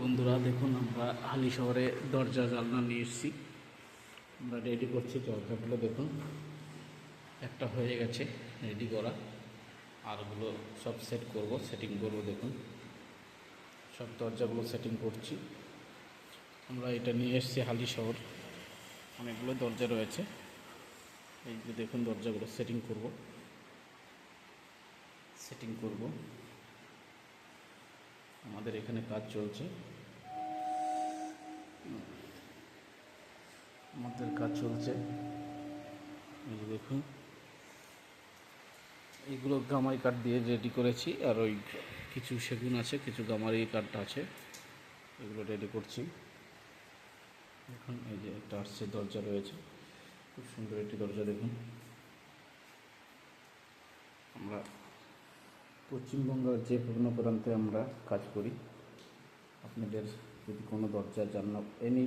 বন্ধুরা দেখুন, আমরা হালি শহরে দরজা জানলা নিয়ে এসেছি। আমরা রেডি করছি দরজাগুলো। দেখুন, একটা হয়ে গেছে রেডি করা, আরগুলো সব সেটিং করব। দেখুন, সব দরজাগুলো সেটিং করছি। আমরা এটা নিয়ে এসেছি হালি শহর, অনেকগুলো দরজা রয়েছে। এই যে দেখুন, দরজাগুলো সেটিং করব। আমাদের এখানে কাজ চলছে। এই যে দেখুন, এইগুলো গামারি কাঠ দিয়ে রেডি করেছি, আর ওই কিছু সেগুন আছে, কিছু গামারি কাঠ আছে, এগুলো রেডি করছি। দেখুন, এই যে একটা আসছে দরজা রয়েছে, খুব সুন্দর একটি দরজা। দেখুন, আমরা পশ্চিমবঙ্গের যে কোনো প্রান্তে আমরা কাজ করি। আপনাদের যদি কোনো দরজা জানলা এনি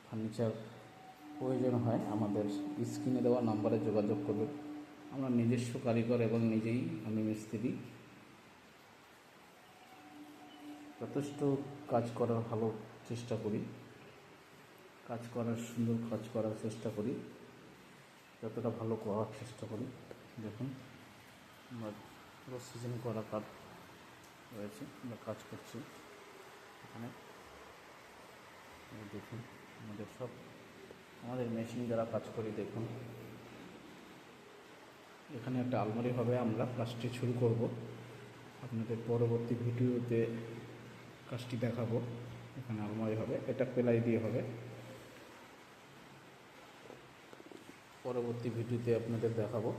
ফার্নিচার প্রয়োজন হয়, আমাদের স্ক্রিনে দেওয়া নাম্বারে যোগাযোগ করবেন। আমরা নিজস্ব কারিগর এবং নিজেই আমি মিস্ত্রি, যথেষ্ট কাজ করার ভালো চেষ্টা করি, সুন্দর কাজ করার চেষ্টা করি, যতটা ভালো করার চেষ্টা করি। দেখুন, আমার পুরো সিজন করা কাজ রয়েছে, আমরা কাজ করছি এখানে। দেখুন, আমাদের মেশিন দ্বারা কাজ করি। দেখুন, এখানে একটা আলমারি হবে, আমরা কাজটি শুরু করব। আপনাদের পরবর্তী ভিডিওতে কাজটি দেখাবো। এখানে আলমারি হবে, এটা প্লাই দিয়ে হবে। পরবর্তী ভিডিওতে আপনাদের দেখাবো।